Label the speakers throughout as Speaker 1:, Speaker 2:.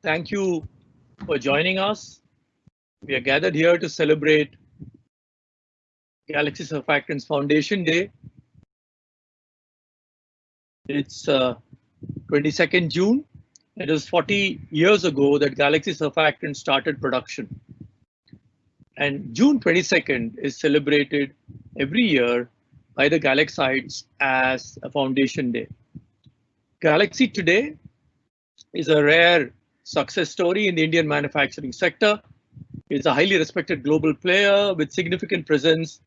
Speaker 1: Thank you for joining us. We are gathered here to celebrate Galaxy Surfactants Foundation Day. It's 22nd June. It was 40 years ago that Galaxy Surfactants started production. And June 22nd is celebrated every year by the Galaxites as a foundation day. Galaxy today is a rare success story in the Indian manufacturing sector. It's a highly respected global player with significant presence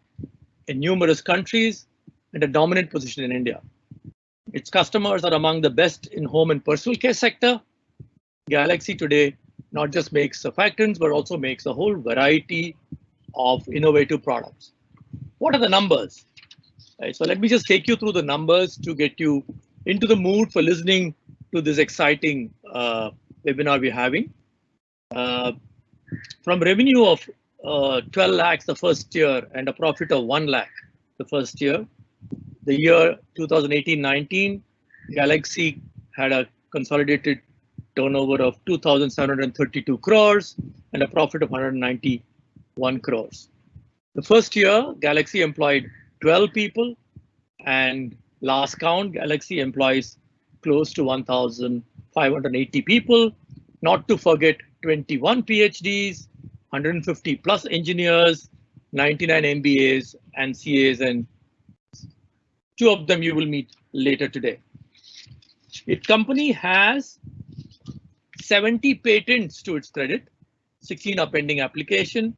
Speaker 1: in numerous countries and a dominant position in India. Its customers are among the best in home and personal care sector. Galaxy today not just makes surfactants, but also makes a whole variety of innovative products. What are the numbers? Right, so let me just take you through the numbers to get you into the mood for listening to this exciting webinar we're having. From revenue of 12 lakhs the first year and a profit of 1 lakh the first year, the year 2018-19, Galaxy had a consolidated turnover of 2,732 crores and a profit of 191 crores. The first year, Galaxy employed 12 people, and last count, Galaxy employs close to 1,580 people, not to forget 21 PhDs, 150 plus engineers, 99 MBAs and CAs, and two of them you will meet later today. Its company has 70 patents to its credit, 16 are pending application.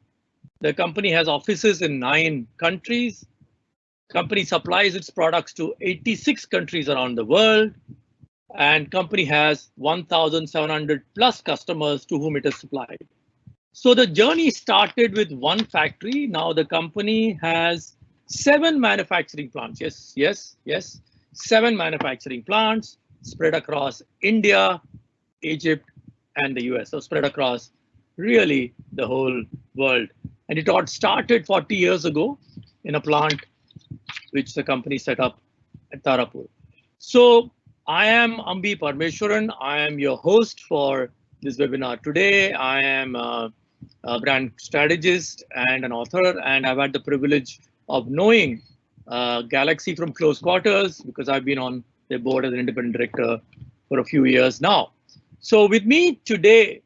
Speaker 1: The company has offices in 9 countries. Company supplies its products to 86 countries around the world, and company has 1,700 plus customers to whom it has supplied. So the journey started with one factory. Now the company has 7 manufacturing plants. Yes. 7 manufacturing plants spread across India, Egypt, and the US. So spread across really the whole world. And it all started 40 years ago in a plant which the company set up at Tarapur. So I am Ambi Parmeshwaran. I am your host for this webinar today. I am a brand strategist and an author, and I've had the privilege of knowing Galaxy from close quarters because I've been on their board as an independent director for a few years now. So with me today,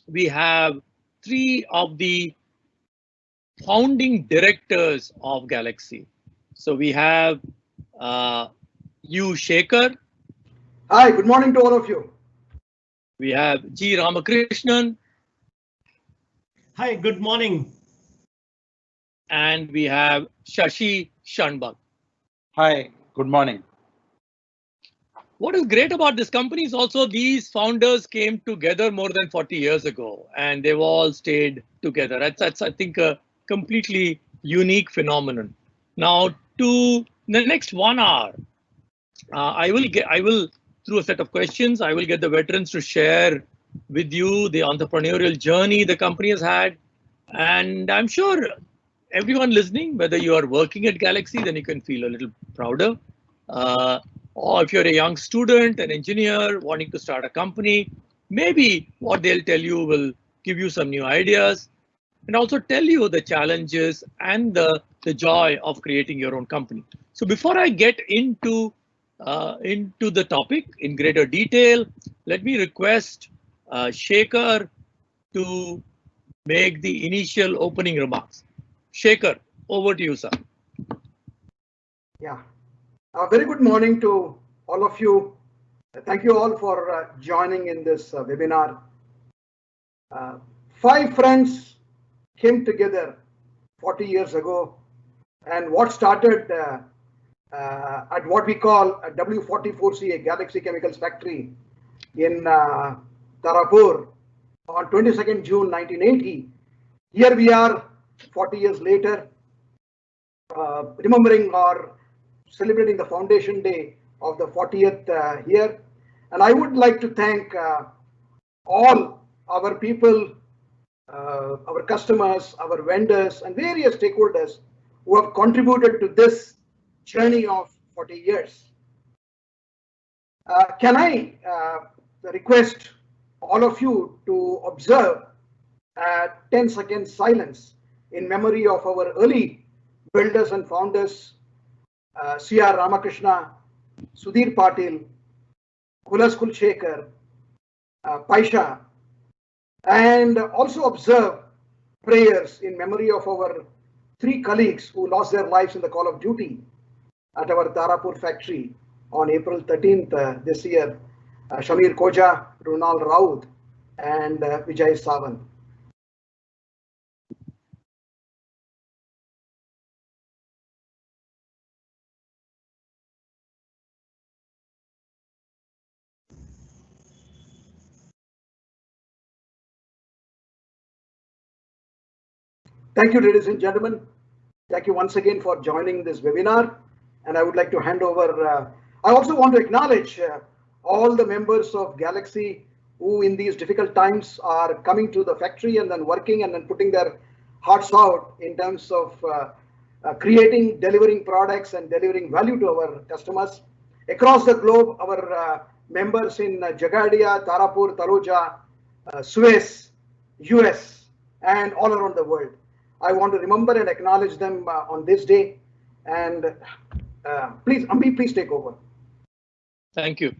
Speaker 1: we have 3 of the founding directors of Galaxy. So we have U. Shekhar.
Speaker 2: Hi, good morning to all of you.
Speaker 1: We have G. Ramakrishnan.
Speaker 3: Hi, good morning.
Speaker 1: And we have Shashi Shanbag.
Speaker 4: Hi, good morning.
Speaker 1: What is great about this company is also these founders came together more than 40 years ago, and they've all stayed together. That's I think, a completely unique phenomenon. Now, to the next 1 hour, I will through a set of questions, I will get the veterans to share with you the entrepreneurial journey the company has had, and I'm sure everyone listening, whether you are working at Galaxy, then you can feel a little prouder. Or if you're a young student, an engineer wanting to start a company, maybe what they'll tell you will give you some new ideas and also tell you the challenges and the joy of creating your own company. So before I get into the topic in greater detail, let me request Shekhar to make the initial opening remarks. Shekhar, over to you, sir.
Speaker 2: Yeah, a very good morning to all of you. Thank you all for joining in this webinar. 5 friends came together 40 years ago, and what started at what we call a W44C, a Galaxy Chemicals factory in Tarapur on 22nd June 1980. Here we are 40 years later, remembering or celebrating the foundation day of the 40th year. And I would like to thank all our people, our customers, our vendors, and various stakeholders who have contributed to this journey of 40 years. Can I request all of you to observe a 10-second silence in memory of our early builders and founders, C.R. Ramakrishna, Sudhir Patil, Kulas Kulshekar, Paisha, and also observe prayers in memory of our 3 colleagues who lost their lives in the call of duty at our Tarapur factory on April 13th this year, Shamir Koja, Runal Raut, and Vijay Sawant. Thank you, ladies and gentlemen. Thank you once again for joining this webinar. And I would like to hand over. I also want to acknowledge all the members of Galaxy who in these difficult times are coming to the factory and then working and then putting their hearts out in terms of creating, delivering products and delivering value to our customers. Across the globe, our members in Jagadia, Tarapur, Taloja, Suez, US, and all around the world. I want to remember and acknowledge them on this day. And please, Ambi, please take over.
Speaker 1: Thank you.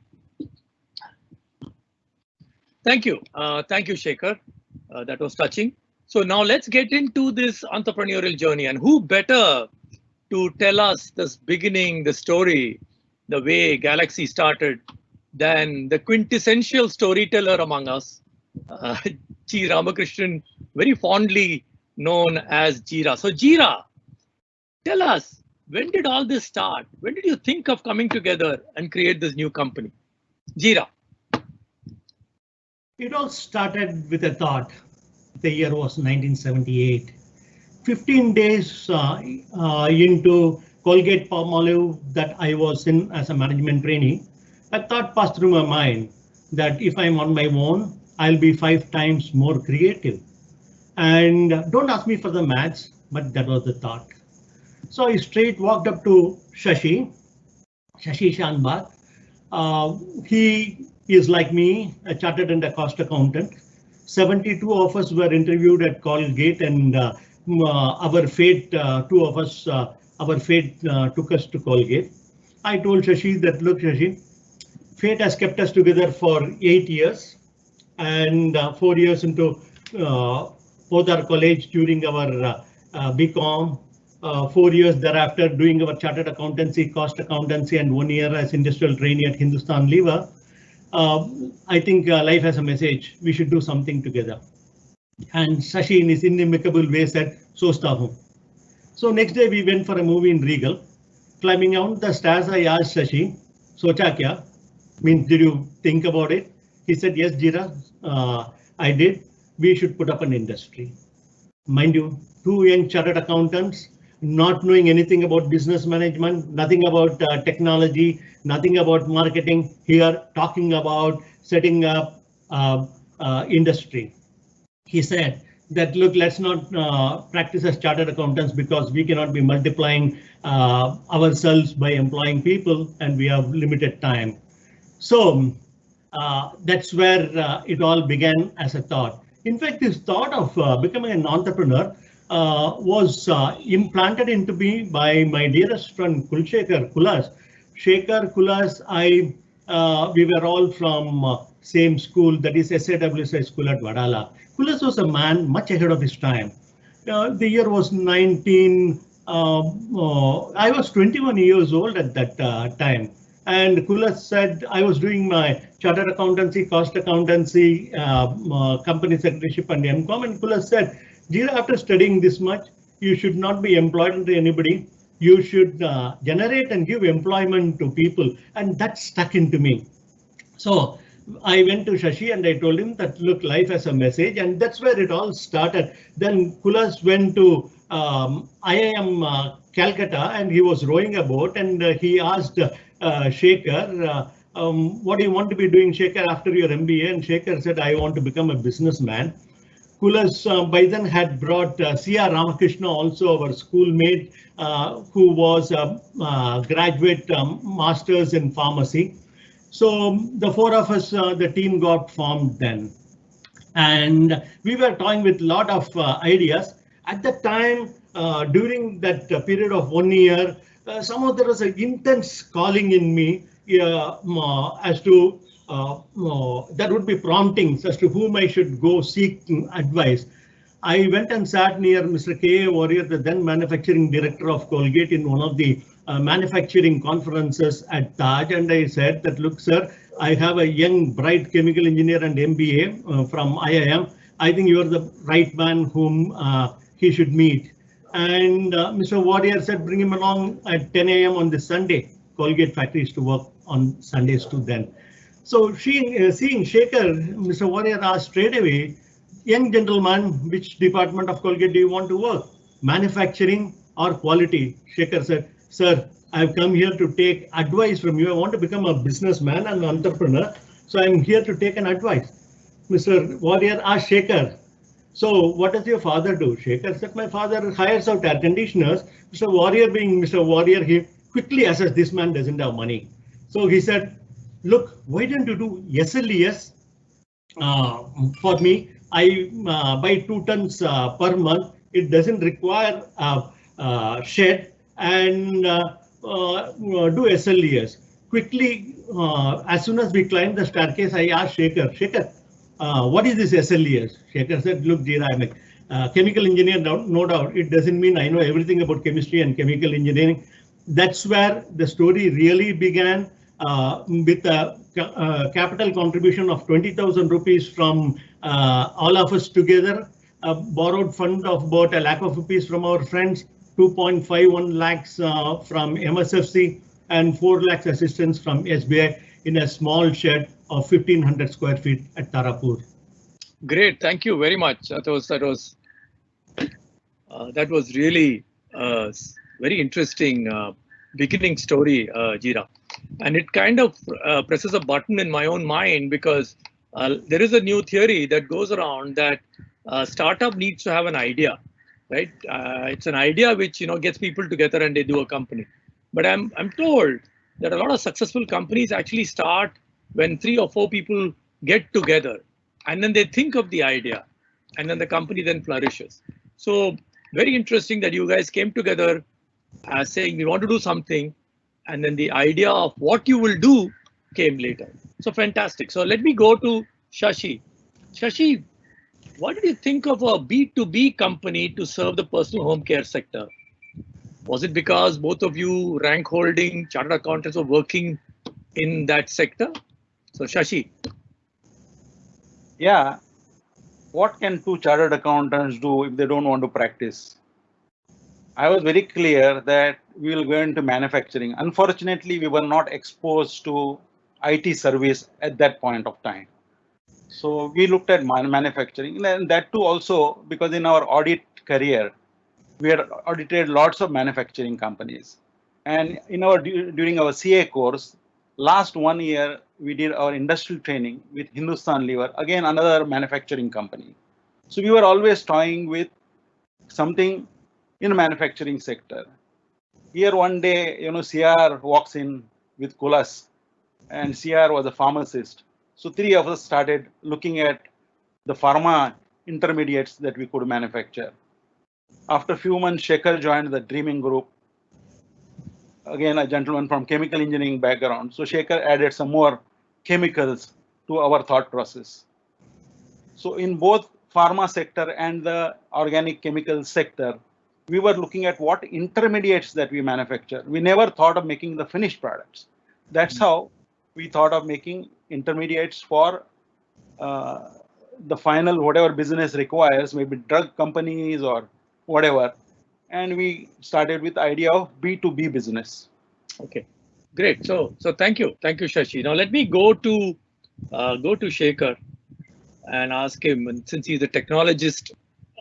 Speaker 1: Thank you. Thank you, Shekhar. That was touching. So now let's get into this entrepreneurial journey. And who better to tell us this beginning, the story, the way Galaxy started, than the quintessential storyteller among us, G. Ramakrishnan, very fondly known as Jira. So Jira, tell us, when did all this start? When did you think of coming together and create this new company? Jira.
Speaker 3: It all started with a thought. The year was 1978. 15 days into Colgate Palmolive that I was in as a management trainee, a thought passed through my mind that if I'm on my own, I'll be 5 times more creative. And don't ask me for the maths, but that was the thought. So I straight walked up to Shashi Shanbhat. He is like me, a chartered and a cost accountant. 72 of us were interviewed at Colgate, and our fate, 2 of us, our fate took us to Colgate. I told Shashi that, look, Shashi, fate has kept us together for 8 years, and 4 years into both our college during our BCom, 4 years thereafter doing our chartered accountancy, cost accountancy, and 1 year as industrial trainee at Hindustan Lever. I think life has a message. We should do something together. And Shashi, in his inimicable way, said, "So stahu." So next day we went for a movie in Regal. Climbing down the stairs, I asked Shashi, "Socha kya?" Means, did you think about it? He said, "Yes, Jira, I did. We should put up an industry." Mind you, 2 young chartered accountants, not knowing anything about business management, nothing about technology, nothing about marketing, here talking about setting up industry. He said that, look, let's not practice as chartered accountants because we cannot be multiplying ourselves by employing people and we have limited time. So that's where it all began as a thought. In fact, this thought of becoming an entrepreneur was implanted into me by my dearest friend Kulshekar Kulas. Shekhar Kulas, we were all from same school, that is SAWSI school at Vadala. Kulas was a man much ahead of his time. The year was I was 21 years old at that time. And Kulas said, I was doing my chartered accountancy, cost accountancy, company secretaryship and MCOM. And Kulas said, Jira, after studying this much, you should not be employed under anybody. You should generate and give employment to people. And that stuck into me. So I went to Shashi and I told him that, look, life has a message. And that's where it all started. Then Kulas went to IIM Calcutta and he was rowing a boat and he asked Shekhar, what do you want to be doing, Shekhar, after your MBA? And Shekhar said, I want to become a businessman. Kulas by then had brought C.R. Ramakrishna, also our schoolmate, who was a graduate master's in pharmacy. So the four of us, the team got formed then. And we were toying with a lot of ideas. At that time, during that period of 1 year, somehow there was an intense calling in me as to there would be promptings as to whom I should go seek advice. I went and sat near Mr. K.A. Warrior, the then manufacturing director of Colgate, in one of the manufacturing conferences at Taj, and I said that, look, sir, I have a young, bright chemical engineer and MBA from IIM. I think you are the right man whom he should meet. And Mr. Warrior said, bring him along at 10 a.m. on this Sunday. Colgate factories to work on Sundays too then. So seeing Shekhar, Mr. Warrior asked straight away, young gentleman, which department of Colgate do you want to work? Manufacturing or quality? Shekhar said, sir, I've come here to take advice from you. I want to become a businessman and an entrepreneur. So I'm here to take an advice. Mr. Warrior asked Shekhar, so what does your father do? Shekhar said, my father hires out air conditioners. Mr. Warrior, being Mr. Warrior, he quickly assessed this man doesn't have money. So he said, look, why don't you do SLES for me? I buy 2 tons per month. It doesn't require shed, and do SLES. Quickly, as soon as we climbed the staircase, I asked Shekhar, what is this SLES? Shekhar said, look, Jira, I'm a chemical engineer, no doubt. It doesn't mean I know everything about chemistry and chemical engineering. That's where the story really began, with a capital contribution of 20,000 rupees from all of us together, a borrowed fund of about ₹1 lakh from our friends, 2.51 lakhs from MSFC, and 4 lakhs assistance from SBI in a small shed of 1,500 square feet at Tarapur.
Speaker 1: Great, thank you very much. That was really very interesting beginning story, Jira, and it kind of presses a button in my own mind, because there is a new theory that goes around that startup needs to have an idea, right? It's an idea which gets people together and they do a company. But I'm told that a lot of successful companies actually start when 3 or 4 people get together, and then they think of the idea, and then the company then flourishes. So very interesting that you guys came together as saying we want to do something, and then the idea of what you will do came later. So fantastic. So let me go to Shashi. Shashi, what did you think of a B2B company to serve the personal home care sector? Was it because both of you rank holding chartered accountants were working in that sector? So Shashi.
Speaker 4: Yeah. What can 2 chartered accountants do if they don't want to practice? I was very clear that we will go into manufacturing. Unfortunately, we were not exposed to IT service at that point of time. So we looked at manufacturing, and that too also because in our audit career, we had audited lots of manufacturing companies. And during our CA course, last 1 year, we did our industrial training with Hindustan Lever, again, another manufacturing company. So we were always toying with something in the manufacturing sector. Here one day, CR walks in with Kulas, and CR was a pharmacist. So 3 of us started looking at the pharma intermediates that we could manufacture. After a few months, Shekhar joined the Dreaming Group. Again, a gentleman from chemical engineering background. So Shekhar added some more chemicals to our thought process. So in both pharma sector and the organic chemical sector, we were looking at what intermediates that we manufacture. We never thought of making the finished products. That's how we thought of making intermediates for the final whatever business requires, maybe drug companies or whatever. And we started with the idea of B2B business.
Speaker 1: Okay, great. So thank you, Shashi. Now let me go to Shekhar and ask him, and since he's a technologist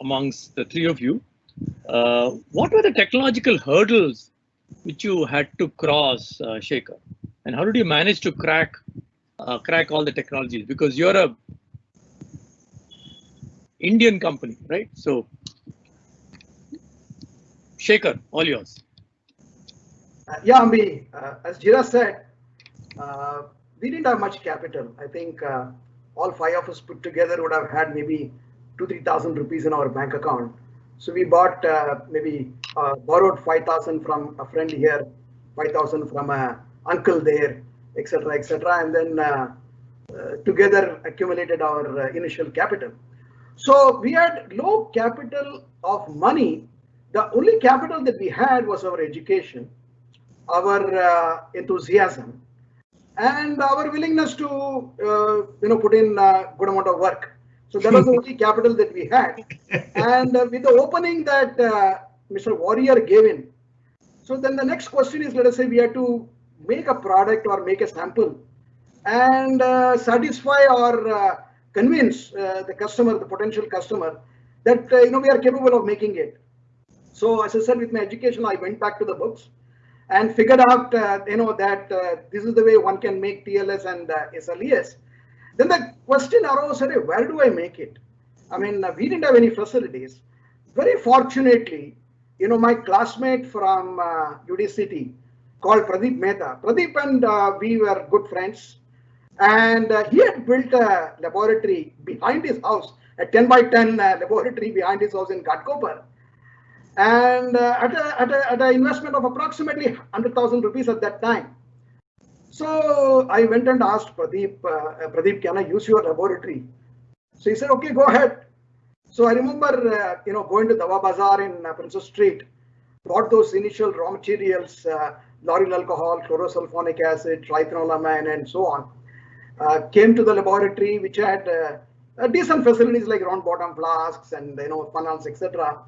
Speaker 1: amongst the 3 of you, what were the technological hurdles which you had to cross, Shekhar, and how did you manage to crack all the technologies? Because you're a Indian company, right? So Shekhar, all yours.
Speaker 2: Yeah, Ambi, as Jira said, we didn't have much capital. I think all five of us put together would have had maybe 2,000-3,000 rupees in our bank account. So we bought borrowed 5,000 from a friend here, 5,000 from an uncle there, etc., etc., and then together accumulated our initial capital. So we had low capital of money. The only capital that we had was our education, our enthusiasm, and our willingness to put in a good amount of work. So that was the only capital that we had. And with the opening that Mr. Warrior gave in, so then the next question is, let us say we had to make a product or make a sample and satisfy or convince the customer, the potential customer, that we are capable of making it. So as I said, with my education, I went back to the books and figured out that this is the way one can make TLS and SLES. Then the question arose, where do I make it? I mean, we didn't have any facilities. Very fortunately, my classmate from UDCT called Pradeep Mehta. Pradeep and we were good friends. And he had built a laboratory behind his house, a 10 by 10 laboratory behind his house in Ghatkopar. And at an investment of approximately 100,000 rupees at that time. So I went and asked Pradeep, Pradeep, can I use your laboratory? So he said, okay, go ahead. So I remember, going to Dawa Bazaar in Princess Street, bought those initial raw materials, lauryl alcohol, chlorosulfonic acid, trithanolamine, and so on. Came to the laboratory, which had decent facilities like round bottom flasks and funnels, etc.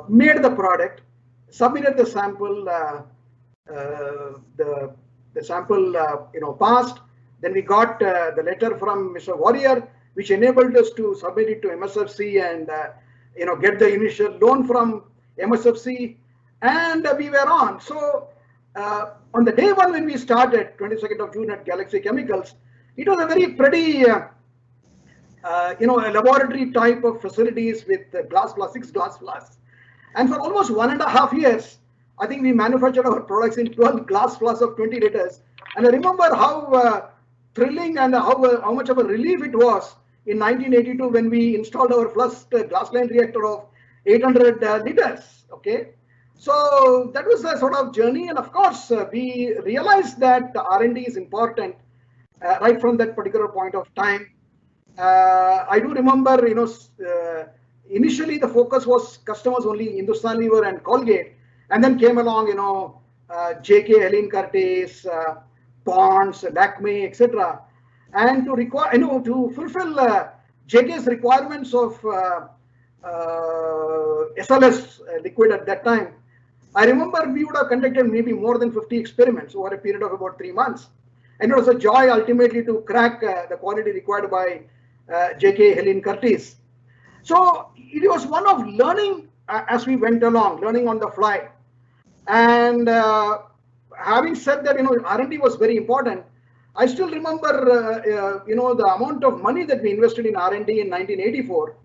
Speaker 2: Made the product, submitted the sample. The sample passed. Then we got the letter from Mr. Warrior, which enabled us to submit it to MSFC and get the initial loan from MSFC, and we were on. So on the day one when we started, 22nd of June at Galaxy Chemicals, it was a very pretty a laboratory type of facilities with glass flasks, 6 glass flasks. And for almost 1.5 years, I think we manufactured our products in 12 glass flasks of 20 liters. And I remember how thrilling and how much of a relief it was in 1982 when we installed our first glass line reactor of 800 liters. Okay, so that was a sort of journey. And of course, we realized that R&D is important right from that particular point of time. I do remember, initially the focus was customers only, Hindustan Lever and Colgate, and then came along, JK, Helene Curtis, Ponds, Lakme, etc. And to to fulfill JK's requirements of SLS liquid at that time, I remember we would have conducted maybe more than 50 experiments over a period of about 3 months. And it was a joy ultimately to crack the quality required by JK, Helene Curtis. So it was one of learning as we went along, learning on the fly. And having said that, R&D was very important. I still remember, the amount of money that we invested in R&D in 1984.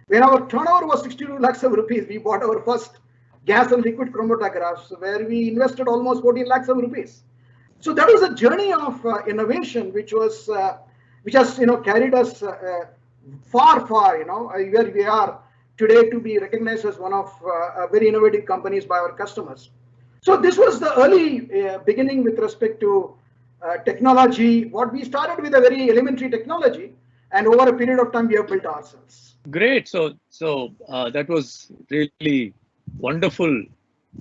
Speaker 2: When our turnover was 62 lakhs of rupees, we bought our first gas and liquid chromatographs, where we invested almost 14 lakhs of rupees. So that was a journey of innovation, which has carried us far, where we are today, to be recognized as one of very innovative companies by our customers. So this was the early beginning with respect to technology. What we started with a very elementary technology, and over a period of time we have built ourselves.
Speaker 1: Great. So that was really wonderful,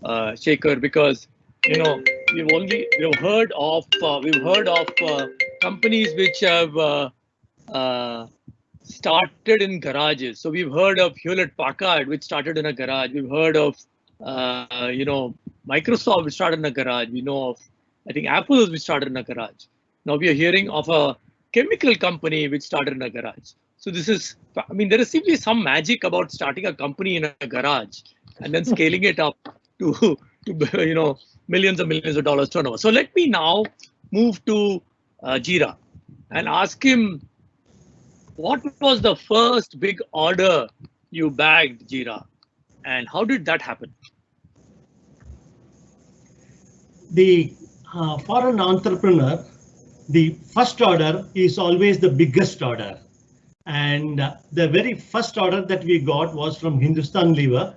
Speaker 1: Shekhar, because we've heard of companies which have started in garages. So we've heard of Hewlett Packard, which started in a garage. We've heard of Microsoft, which started in a garage. We know of, I think, Apple, which started in a garage. Now we are hearing of a chemical company which started in a garage. So this is, there is simply some magic about starting a company in a garage and then scaling it up to millions and millions of dollars turnover. So let me now move to Jira and ask him, what was the first big order you bagged, Jira, and how did that happen?
Speaker 3: For an entrepreneur, the first order is always the biggest order. And the very first order that we got was from Hindustan Lever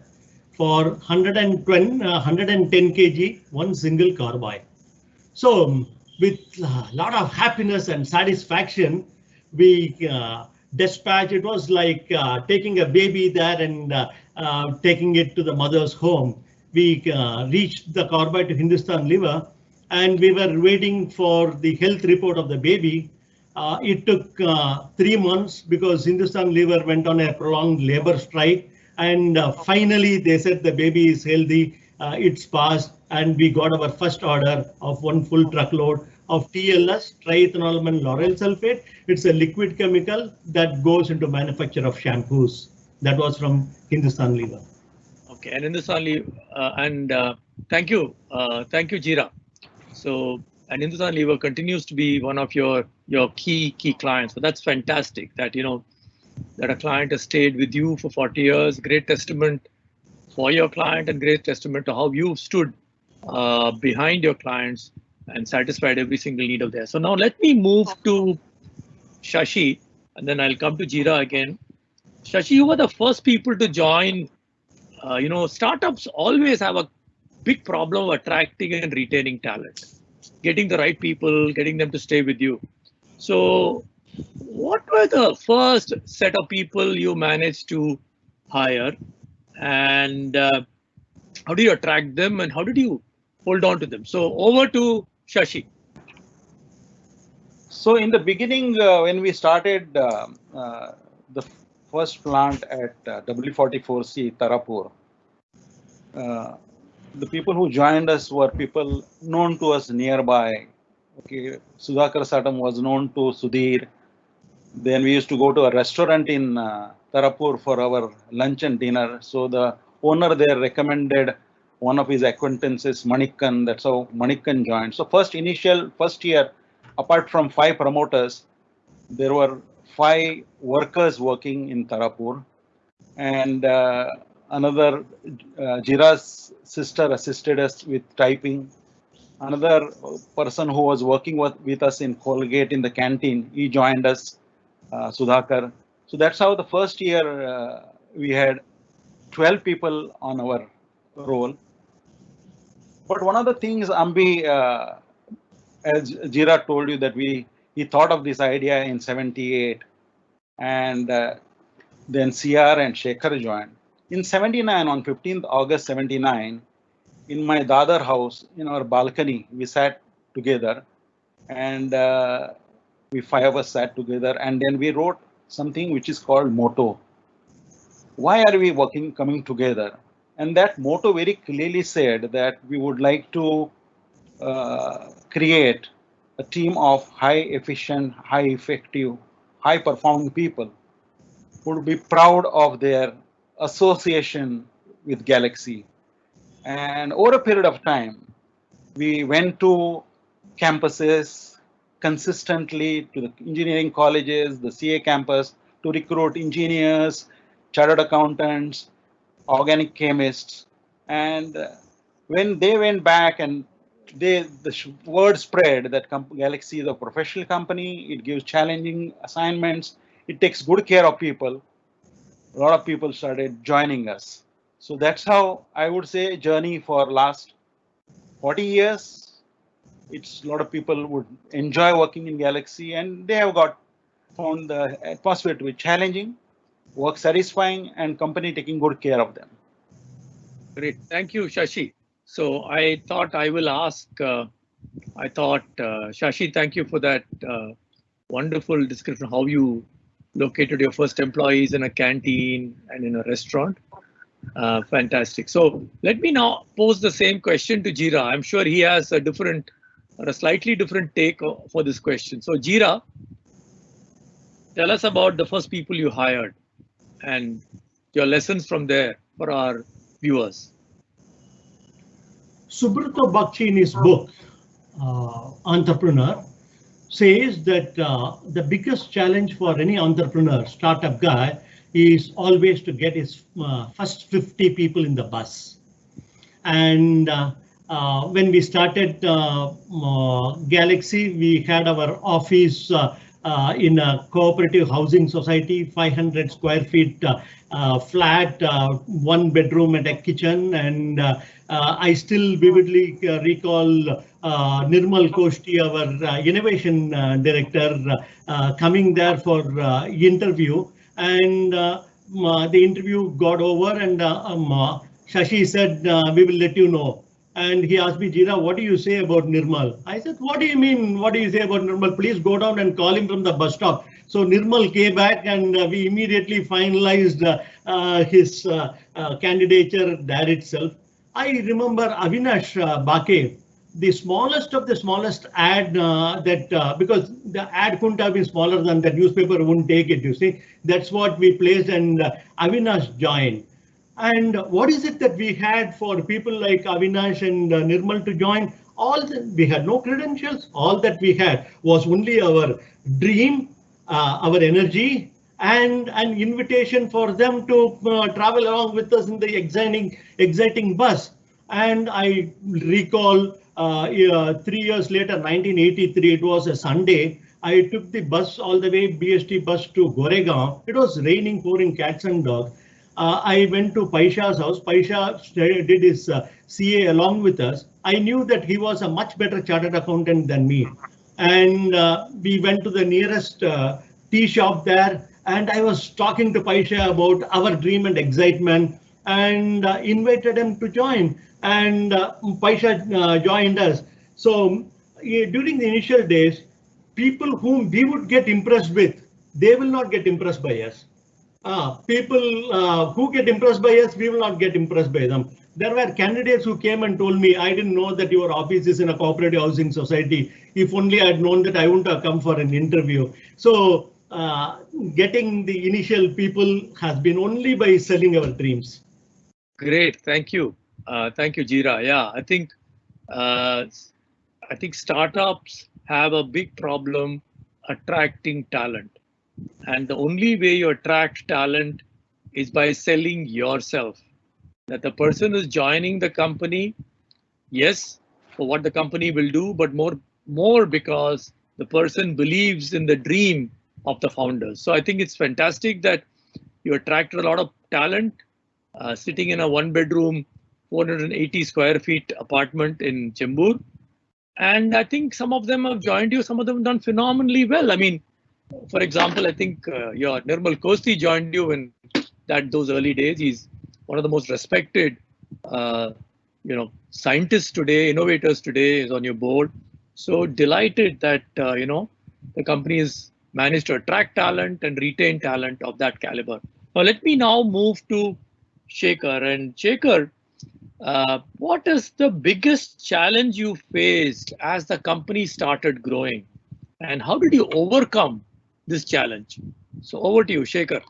Speaker 3: for 110 kg, one single carbide. So with a lot of happiness and satisfaction, we dispatched. It was like taking a baby there and taking it to the mother's home. We reached the carbide to Hindustan Lever, and we were waiting for the health report of the baby. It took 3 months because Hindustan Lever went on a prolonged labor strike, and finally they said the baby is healthy, it's passed, and we got our first order of one full truckload of TLS, triethanolamine lauryl sulfate. It's a liquid chemical that goes into manufacture of shampoos. That was from Hindustan Lever.
Speaker 1: Okay, and Hindustan Lever, thank you, Jira. So, and Hindustan Lever continues to be one of your key clients. So that's fantastic that that a client has stayed with you for 40 years. Great testament for your client and great testament to how you've stood behind your clients and satisfied every single need of theirs. So now let me move to Shashi, and then I'll come to Jira again. Shashi, you were the first people to join. Startups always have a big problem of attracting and retaining talent, getting the right people, getting them to stay with you. So what were the first set of people you managed to hire, and how do you attract them, and how did you hold on to them? So over to Shashi.
Speaker 4: So in the beginning, when we started the first plant at W44C Tarapur, the people who joined us were people known to us nearby. Okay, Sudhakar Satam was known to Sudhir. Then we used to go to a restaurant in Tarapur for our lunch and dinner. So the owner there recommended one of his acquaintances, Manikkan. That's how Manikkan joined. So first year, apart from 5 promoters, there were 5 workers working in Tarapur, and another Jira's sister assisted us with typing. Another person who was working with us in Colgate in the canteen, he joined us, Sudhakar. So that's how the first year we had 12 people on our roll. But one of the things, Ambi, as Jira told you, that he thought of this idea in 78, and then CR and Shekhar joined. In 79, on 15th August 79, in my Dadar house, in our balcony, we sat together, and we 5 of us sat together, and then we wrote something which is called motto. Why are we coming together? And that motto very clearly said that we would like to create a team of high efficient, high effective, high performing people who would be proud of their association with Galaxy. And over a period of time, we went to campuses consistently, to the engineering colleges, the CA campus, to recruit engineers, chartered accountants, organic chemists. And when they went back and the word spread that Galaxy is a professional company, it gives challenging assignments, it takes good care of people, a lot of people started joining us. So that's how I would say journey for last 40 years. It's a lot of people would enjoy working in Galaxy, and they have found the atmosphere to be challenging, work satisfying, and company taking good care of them.
Speaker 1: Great, thank you, Shashi. So I thought I will ask. Shashi, thank you for that wonderful description how you located your first employees in a canteen and in a restaurant. Fantastic. So let me now pose the same question to Jira. I'm sure he has a different or a slightly different take for this question. So Jira, tell us about the first people you hired and your lessons from there for our viewers.
Speaker 3: Subrata Bakshi in his book, Entrepreneur, says that the biggest challenge for any entrepreneur, startup guy, is always to get his first 50 people in the bus. And when we started Galaxy, we had our office in a cooperative housing society, 500 square feet flat, one bedroom and a kitchen. And I still vividly recall Nirmal Koshti, our innovation director, coming there for interview. And the interview got over, and Shashi said, we will let you know. And he asked me, Jira, what do you say about Nirmal? I said, what do you mean? What do you say about Nirmal? Please go down and call him from the bus stop. So Nirmal came back, and we immediately finalized his candidature there itself. I remember Avinash Bake, the smallest of the smallest ad because the ad couldn't have been smaller than the newspaper wouldn't take it, you see. That's what we placed, and Avinash joined. And what is it that we had for people like Avinash and Nirmal to join? We had no credentials. All that we had was only our dream, our energy, and an invitation for them to travel along with us in the exciting bus. And I recall 3 years later, 1983, it was a Sunday. I took the bus all the way, BST bus to Goregaon. It was raining, pouring cats and dogs. I went to Paisha's house. Paisha did his CA along with us. I knew that he was a much better chartered accountant than me. And we went to the nearest tea shop there. And I was talking to Paisha about our dream and excitement, and invited him to join. And Paisha joined us. So during the initial days, people whom we would get impressed with, they will not get impressed by us. People who get impressed by us, we will not get impressed by them. There were candidates who came and told me, I didn't know that your office is in a cooperative housing society. If only I'd known that, I wouldn't have come for an interview. So getting the initial people has been only by selling our dreams.
Speaker 1: Great, thank you. Thank you, Jira. Yeah, I think startups have a big problem attracting talent. And the only way you attract talent is by selling yourself. That the person who's joining the company, yes, for what the company will do, but more because the person believes in the dream of the founders. So I think it's fantastic that you attracted a lot of talent sitting in a one-bedroom, 480 square feet apartment in Chembur. And I think some of them have joined you, some of them have done phenomenally well. I mean, for example, I think your Nirmal Kosti joined you in those early days. He's one of the most respected, scientists today, innovators today, is on your board. So delighted that the company has managed to attract talent and retain talent of that caliber. Now let me move to Shekhar. And Shekhar, what is the biggest challenge you faced as the company started growing, and how did you overcome this challenge? So over to you, Shekhar.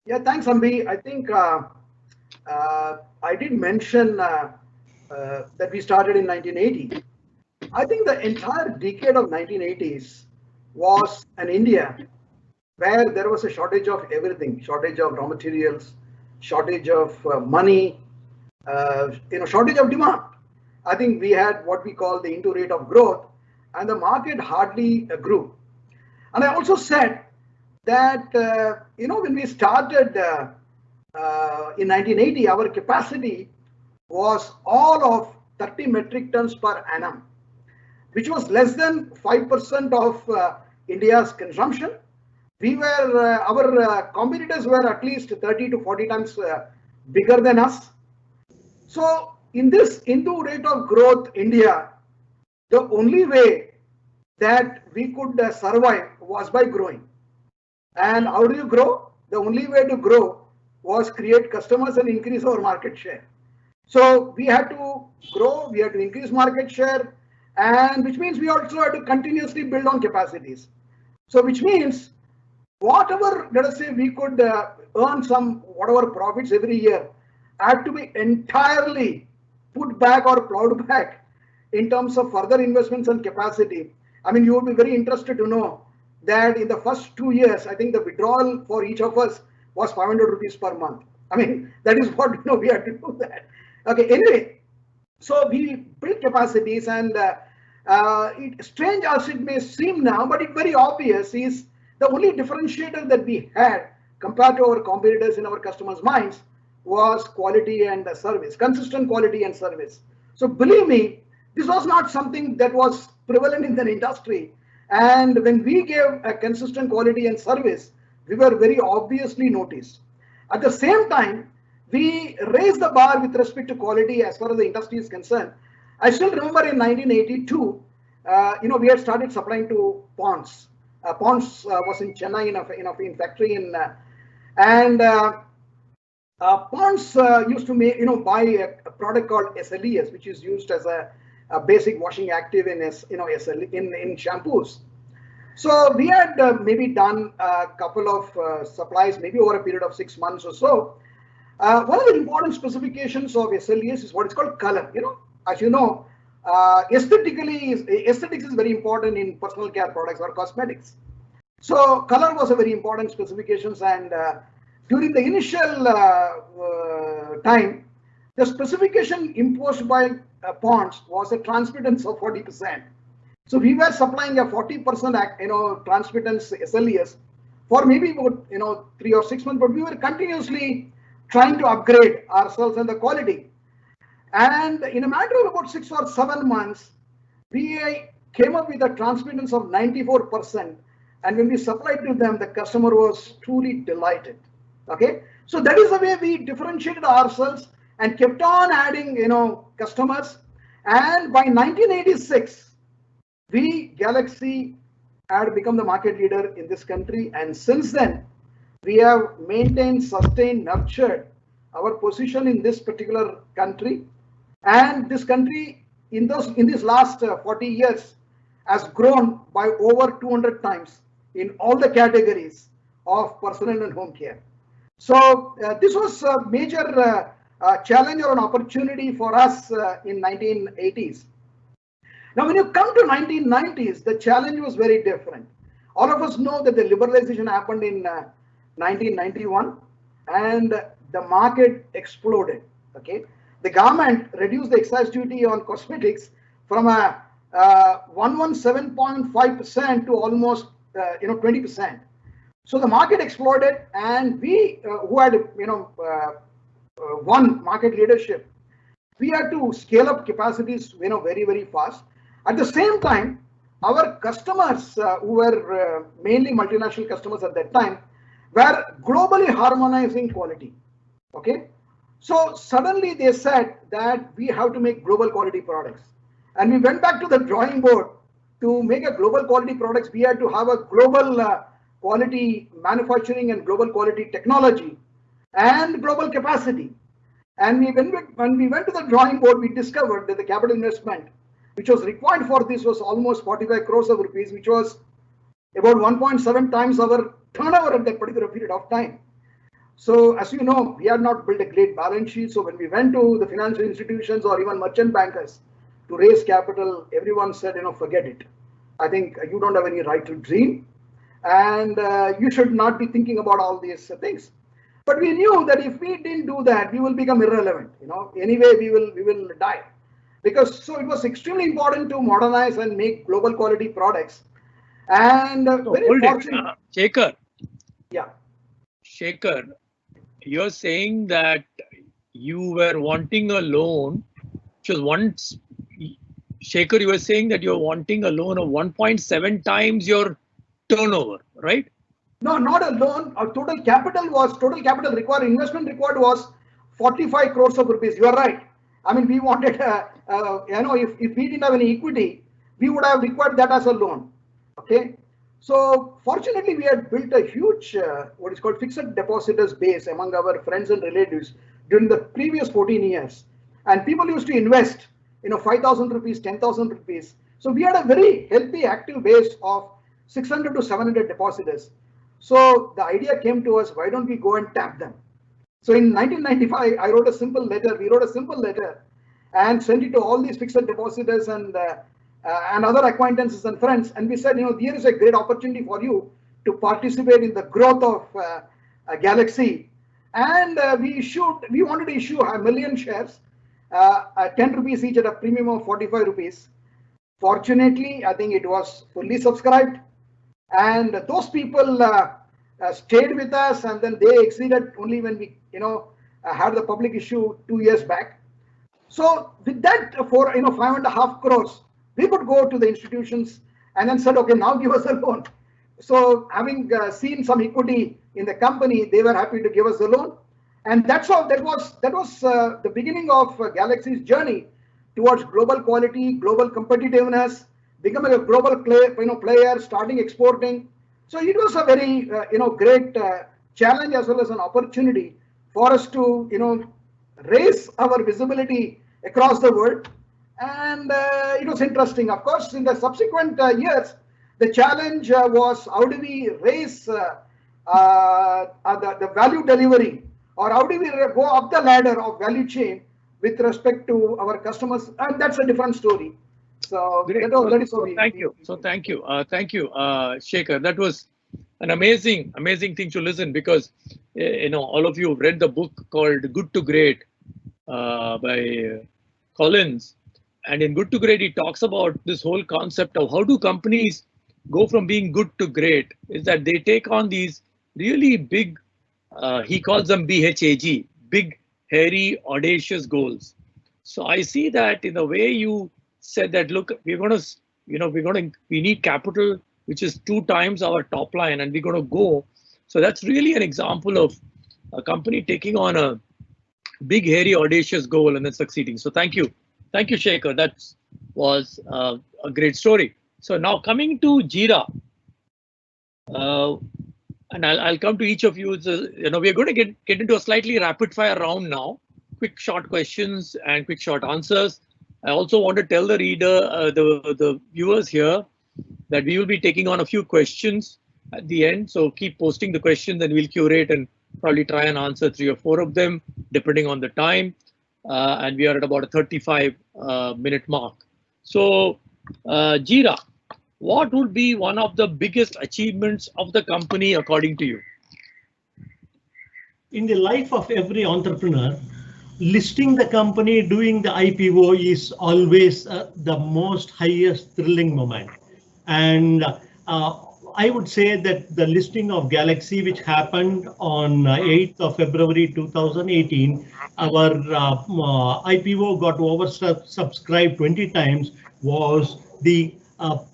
Speaker 2: Yeah, thanks, Ambi. I think I did mention that we started in 1980. I think the entire decade of 1980s was an India where there was a shortage of everything, shortage of raw materials, shortage of money, shortage of demand. I think we had what we call the into rate of growth, and the market hardly grew. And I also said that, when we started in 1980, our capacity was all of 30 metric tons per annum, which was less than 5% of India's consumption. We were, our competitors were at least 30 to 40 times bigger than us. So in this into rate of growth India, the only way that we could survive was by growing. And how do you grow? The only way to grow was create customers and increase our market share. So we had to grow, we had to increase market share, and which means we also had to continuously build on capacities. So which means whatever, let us say, we could earn whatever profits every year had to be entirely put back or plowed back in terms of further investments and capacity. I mean, you would be very interested to know that in the first 2 years, I think the withdrawal for each of us was 500 rupees per month. I mean, that is what we had to do that. Okay, anyway, so we built capacities, and strange as it may seem now, but it's very obvious, is the only differentiator that we had compared to our competitors in our customers' minds was quality and service, consistent quality and service. So believe me, this was not something that was prevalent in the industry. And when we gave a consistent quality and service, we were very obviously noticed. At the same time, we raised the bar with respect to quality as far as the industry is concerned. I still remember in 1982, we had started supplying to Ponds. Ponds was in Chennai in factory and Ponds used to make, buy a product called SLES, which is used as a basic washing active in in shampoos. So we had maybe done a couple of supplies, maybe over a period of 6 months or so. One of the important specifications of SLES is what is called color. As you know, aesthetics is very important in personal care products or cosmetics. So color was a very important specifications, and during the initial time, the specification imposed by Ponds was a transmittance of 40%. So we were supplying a 40% transmittance SLES for maybe about 3 or 6 months, but we were continuously trying to upgrade ourselves and the quality. And in a matter of about 6 or 7 months, we came up with a transmittance of 94%. And when we supplied to them, the customer was truly delighted. Okay, so that is the way we differentiated ourselves and kept on adding, customers. And by 1986, Galaxy had become the market leader in this country. And since then, we have maintained, sustained, nurtured our position in this particular country. And this country in these last 40 years has grown by over 200 times in all the categories of personal and home care. So this was a major challenge or an opportunity for us in 1980s. Now, when you come to 1990s, the challenge was very different. All of us know that the liberalization happened in 1991, and the market exploded. Okay, the government reduced the excise duty on cosmetics from a 117.5% to almost 20%. So the market exploded, and we who had won market leadership, we had to scale up capacities very, very fast. At the same time, our customers who were mainly multinational customers at that time were globally harmonizing quality. Okay, so suddenly they said that we have to make global quality products, and we went back to the drawing board. To make a global quality products, we had to have a global quality manufacturing and global quality technology and global capacity. And when we went to the drawing board, we discovered that the capital investment which was required for this was almost 45 crores of rupees, which was about 1.7 times our turnover at that particular period of time. So as you know, we had not built a great balance sheet. So when we went to the financial institutions or even merchant bankers to raise capital, everyone said, forget it. I think you don't have any right to dream, and you should not be thinking about all these things. But we knew that if we didn't do that, we will become irrelevant. Anyway, we will die. Because so it was extremely important to modernize and make global quality products. And very fortunate.
Speaker 1: Shekhar.
Speaker 2: Yeah.
Speaker 1: Shekhar, you're saying that you were wanting a loan, which was once. Shekhar, you were saying that you're wanting a loan of 1.7 times your turnover, right?
Speaker 2: No, not a loan. Our total capital required, investment required was 45 crores of rupees. You are right. I mean, we wanted, if we didn't have any equity, we would have required that as a loan. Okay. So fortunately, we had built a huge, what is called fixed depositors base among our friends and relatives during the previous 14 years. And people used to invest, 5,000 rupees, 10,000 rupees. So we had a very healthy, active base of 600 to 700 depositors. So the idea came to us, why don't we go and tap them? So in 1995, we wrote a simple letter and sent it to all these fixed depositors and other acquaintances and friends. And we said, there is a great opportunity for you to participate in the growth of Galaxy. And we wanted to issue 1 million shares. 10 rupees each at a premium of 45 rupees. Fortunately, I think it was fully subscribed, and those people stayed with us, and then they exceeded only when we, had the public issue 2 years back. So with that, for 5.5 crores, we could go to the institutions and then said, okay, now give us a loan. So having seen some equity in the company, they were happy to give us the loan, and that's all. That was the beginning of Galaxy's journey towards global quality, global competitiveness, becoming a global player, starting exporting. So it was a very great challenge as well as an opportunity for us to raise our visibility across the world, and it was interesting. Of course, in the subsequent years, the challenge was how do we raise the value delivery, or how do we go up the ladder of value chain with respect to our customers, and that's a different story. So that is
Speaker 1: thank you. Thank you, Shekhar. That was an amazing thing to listen, because all of you have read the book called Good to Great by Collins, and in Good to Great he talks about this whole concept of how do companies go from being good to great. Is that they take on these really big, he calls them BHAG, big, hairy, audacious goals. So I see that in the way you said that, look, we need capital which is 2 times our top line, and we're going to go. So that's really an example of a company taking on a big, hairy, audacious goal and then succeeding. So thank you, Shekhar. That was a great story. So now coming to Jira, and I'll come to each of you. So, we're going to get into a slightly rapid fire round now. Quick short questions and quick short answers. I also want to tell the reader, the viewers here, that we will be taking on a few questions at the end. So keep posting the questions and we'll curate and probably try and answer 3 or 4 of them, depending on the time. And we are at about a 35-minute mark. So Jira, what would be one of the biggest achievements of the company according to you?
Speaker 3: In the life of every entrepreneur, listing the company, doing the IPO is always the most highest thrilling moment. And I would say that the listing of Galaxy, which happened on 8th of February 2018, our IPO got oversubscribed 20 times, was the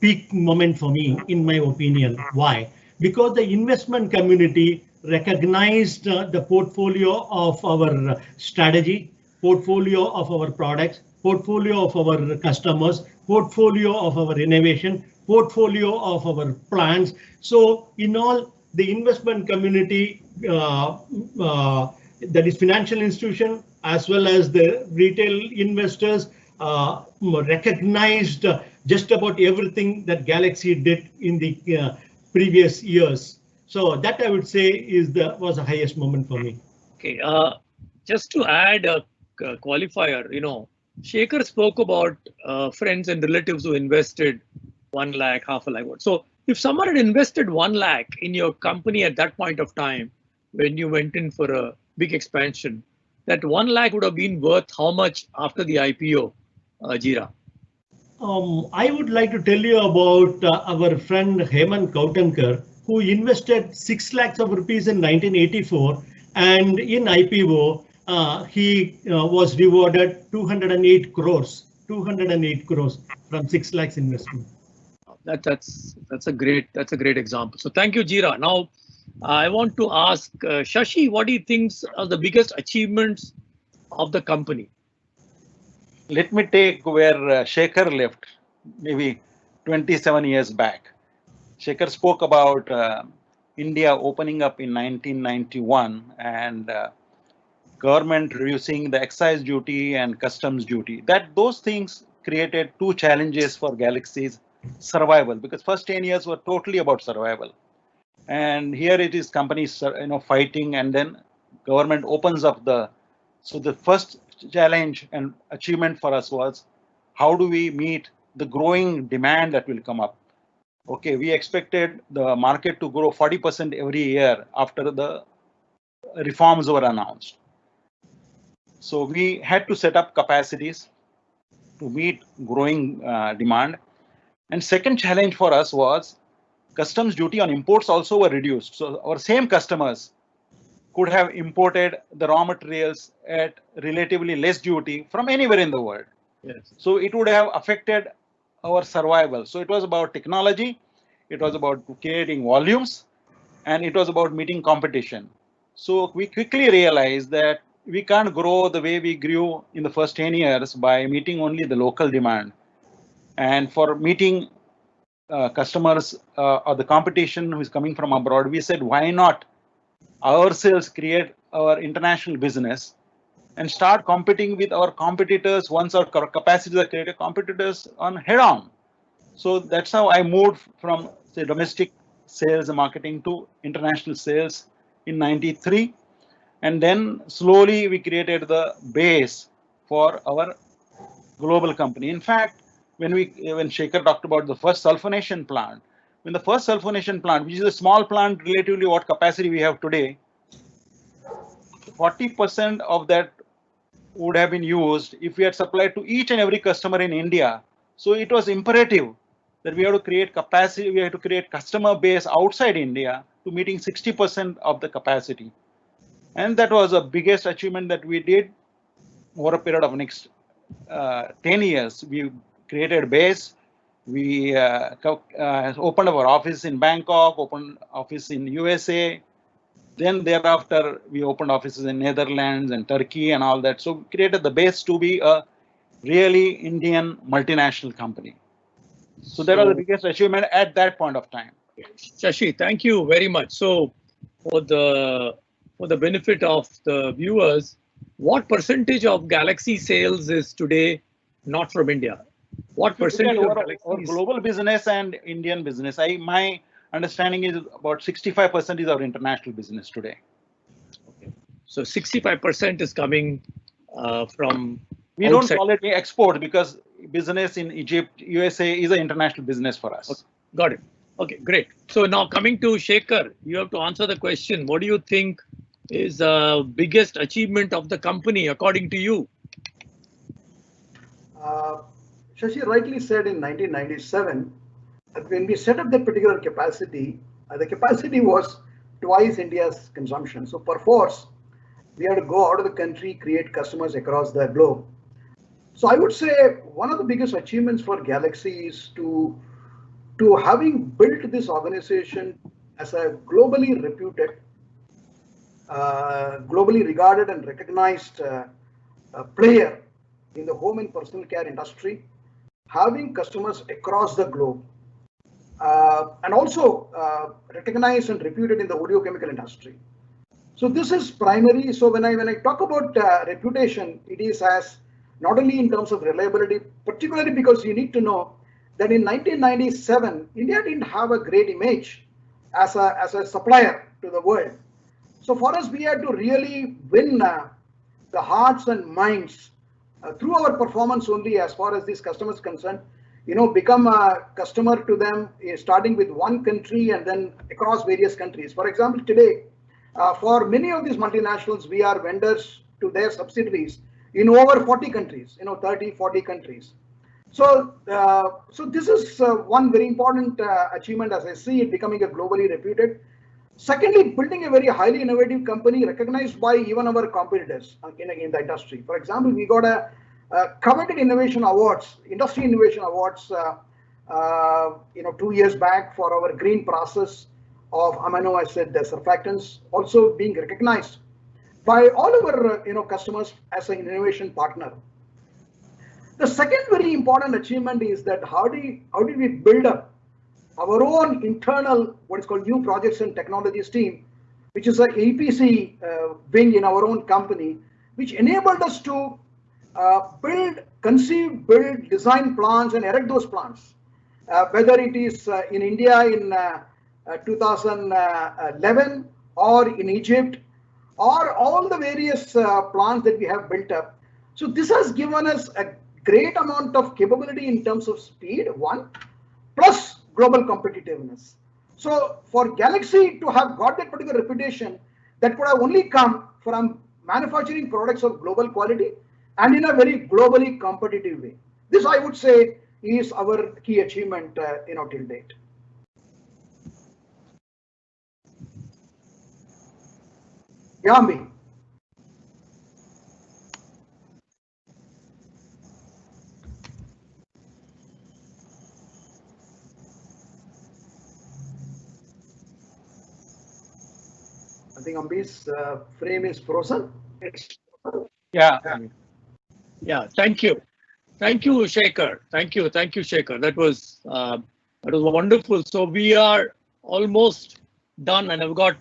Speaker 3: peak moment for me, in my opinion. Why? Because the investment community recognized the portfolio of our strategy, portfolio of our products, portfolio of our customers, portfolio of our innovation, portfolio of our plans. So in all, the investment community, that is financial institution, as well as the retail investors, recognized just about everything that Galaxy did in the previous years. So that, I would say, was the highest moment for me.
Speaker 1: Okay, just to add a qualifier, Shekhar spoke about friends and relatives who invested 1 lakh, half a lakh. So if someone had invested 1 lakh in your company at that point of time, when you went in for a big expansion, that 1 lakh would have been worth how much after the IPO, Jira?
Speaker 3: I would like to tell you about our friend Hemant Kautankar, who invested 6 lakhs of rupees in 1984, and in IPO, he was rewarded 208 crores from 6 lakhs investment.
Speaker 1: That's a great example. So thank you, Jira. Now I want to ask Shashi, what do you think are the biggest achievements of the company?
Speaker 4: Let me take where Shekhar left, maybe 27 years back. Shekhar spoke about India opening up in 1991 and government reducing the excise duty and customs duty. Those things created 2 challenges for Galaxy's survival, because first 10 years were totally about survival. And here it is companies fighting, and then government opens up so the first challenge and achievement for us was, how do we meet the growing demand that will come up? Okay, we expected the market to grow 40% every year after the reforms were announced. So we had to set up capacities to meet growing demand. And second challenge for us was customs duty on imports also were reduced. So our same customers could have imported the raw materials at relatively less duty from anywhere in the world.
Speaker 1: Yes.
Speaker 4: So it would have affected our survival. So it was about technology, it was about creating volumes, and it was about meeting competition. So we quickly realized that we can't grow the way we grew in the first 10 years by meeting only the local demand. And for meeting customers or the competition who is coming from abroad, we said, why not ourselves create our international business and start competing with our competitors once our capacities are created, competitors on head on. So that's how I moved from, say, domestic sales and marketing to international sales in '93. And then slowly we created the base for our global company. In fact, when Shekhar talked about the first sulfonation plant, when the first sulfonation plant, which is a small plant relatively what capacity we have today, 40% of that would have been used if we had supplied to each and every customer in India. So it was imperative that we have to create capacity, we have to create customer base outside India to meeting 60% of the capacity. And that was the biggest achievement that we did over a period of next 10 years. We created base, we opened our office in Bangkok, opened office in USA. Then thereafter, we opened offices in Netherlands and Turkey and all that. So we created the base to be a really Indian multinational company. So that was the biggest achievement at that point of time.
Speaker 1: Shashi, thank you very much. So for the benefit of the viewers, what percentage of Galaxy sales is today not from India? What percentage of
Speaker 4: our
Speaker 1: Galaxy's
Speaker 4: global business and Indian business? My understanding is about 65% is our international business today.
Speaker 1: Okay. So 65% is coming from
Speaker 4: We
Speaker 1: outside.
Speaker 4: don't call it export because business in Egypt, USA is an international business for us.
Speaker 1: Okay. Got it. Okay, great. So now coming to Shekhar, you have to answer the question. What do you think is the biggest achievement of the company according to you?
Speaker 2: Shashi rightly said in 1997, that when we set up that particular capacity, the capacity was twice India's consumption. So perforce, we had to go out of the country, create customers across the globe. So I would say one of the biggest achievements for Galaxy is to having built this organization as a globally reputed, globally regarded and recognized player in the home and personal care industry, having customers across the globe, and also recognized and reputed in the audiochemical industry. So this is primary. So when I talk about reputation, it is as not only in terms of reliability, particularly because you need to know that in 1997, India didn't have a great image as a supplier to the world. So for us, we had to really win the hearts and minds through our performance only as far as these customers concerned. Become a customer to them, starting with one country and then across various countries. For example, today, for many of these multinationals, we are vendors to their subsidiaries in over 40 countries, 30, 40 countries. So this is one very important achievement as I see it, becoming a globally reputed. Secondly, building a very highly innovative company recognized by even our competitors in the industry. For example, we got a coveted innovation awards, industry innovation awards, 2 years back for our green process of amino acid surfactants, also being recognized by all our customers as an innovation partner. The second very important achievement is that how did we build up our own internal what is called new projects and technologies team, which is an EPC wing in our own company, which enabled us to conceive, build, design plants and erect those plants. Whether it is in India in 2011 or in Egypt or all the various plants that we have built up. So this has given us a great amount of capability in terms of speed, one, plus global competitiveness. So for Galaxy to have got that particular reputation, that could have only come from manufacturing products of global quality and in a very globally competitive way. This, I would say, is our key achievement, till date. Yambi. I think Ambi's frame is frozen.
Speaker 4: Yeah.
Speaker 1: Yeah, thank you. Thank you, Shekhar. Thank you, Shekhar. That was wonderful. So we are almost done, and I've got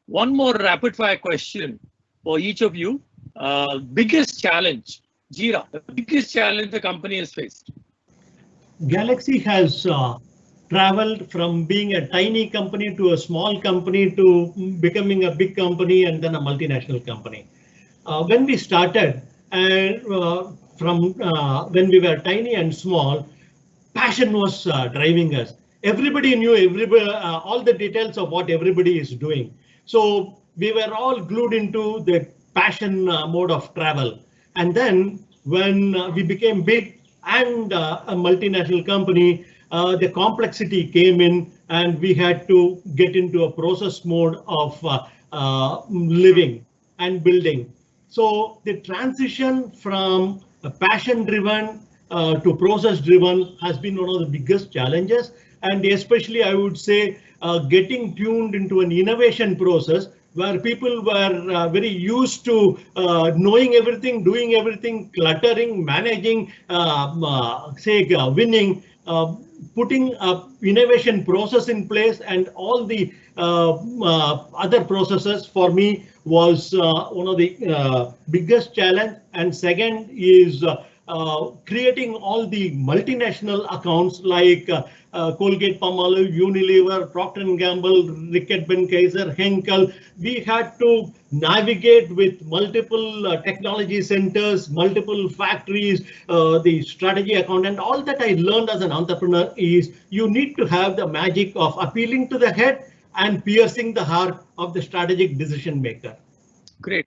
Speaker 1: one more rapid fire question for each of you. Biggest challenge, Jira, the biggest challenge the company has faced.
Speaker 3: Galaxy has traveled from being a tiny company to a small company to becoming a big company and then a multinational company. When we started, and when we were tiny and small, passion was driving us. Everybody knew all the details of what everybody is doing. So we were all glued into the passion mode of travel. And then when we became big and a multinational company, the complexity came in and we had to get into a process mode of living and building. So the transition from a passion driven to process driven has been one of the biggest challenges, and especially I would say getting tuned into an innovation process where people were very used to knowing everything, doing everything, cluttering, managing, winning, putting a innovation process in place, and all the other processes for me was one of the biggest challenge. And second is creating all the multinational accounts like Colgate Palmolive, Unilever, Procter & Gamble, Reckitt Benckiser, Henkel. We had to navigate with multiple technology centers, multiple factories, the strategy account, and all that I learned as an entrepreneur is you need to have the magic of appealing to the head and piercing the heart of the strategic decision maker.
Speaker 1: Great.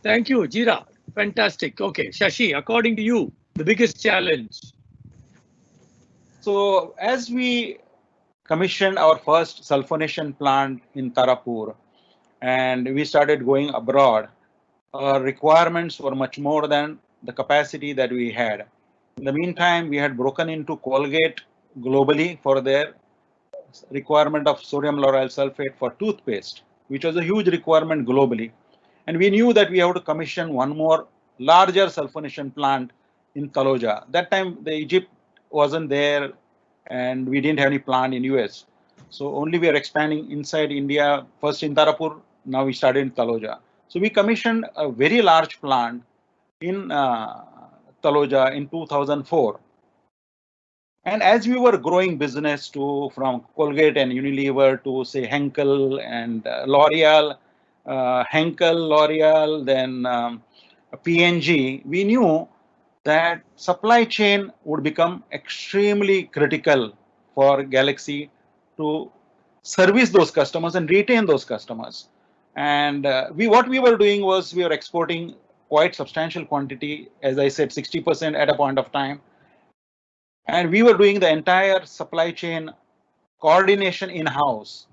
Speaker 1: Thank you, Jira. Fantastic. Okay, Shashi, according to you, the biggest challenge.
Speaker 4: So as we commissioned our first sulfonation plant in Tarapur and we started going abroad, our requirements were much more than the capacity that we had. In the meantime, we had broken into Colgate globally for their requirement of sodium lauryl sulfate for toothpaste, which was a huge requirement globally. And we knew that we have to commission one more larger sulfonation plant in Taloja. That time, the Egypt wasn't there and we didn't have any plant in US. So only we are expanding inside India, first in Tarapur, now we started in Taloja. So we commissioned a very large plant in Taloja in 2004. And as we were growing business from Colgate and Unilever to say Henkel and L'Oreal, Henkel, L'Oreal, then P&G, we knew that supply chain would become extremely critical for Galaxy to service those customers and retain those customers. And what we were doing was we were exporting quite substantial quantity, as I said, 60% at a point of time. And we were doing the entire supply chain coordination in-house,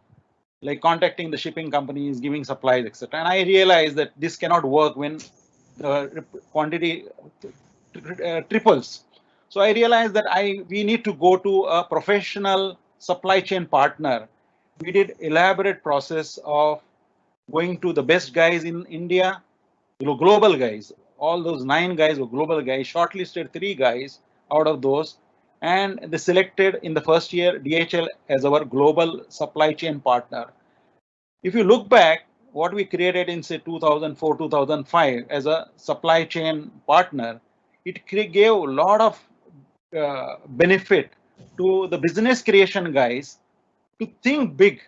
Speaker 4: like contacting the shipping companies, giving supplies, etc. And I realized that this cannot work when the quantity triples. So I realized that we need to go to a professional supply chain partner. We did elaborate process of going to the best guys in India, global guys. All those 9 guys were global guys, shortlisted 3 guys out of those. And they selected in the first year DHL as our global supply chain partner. If you look back, what we created in say 2004, 2005 as a supply chain partner, it gave a lot of benefit to the business creation guys to think big,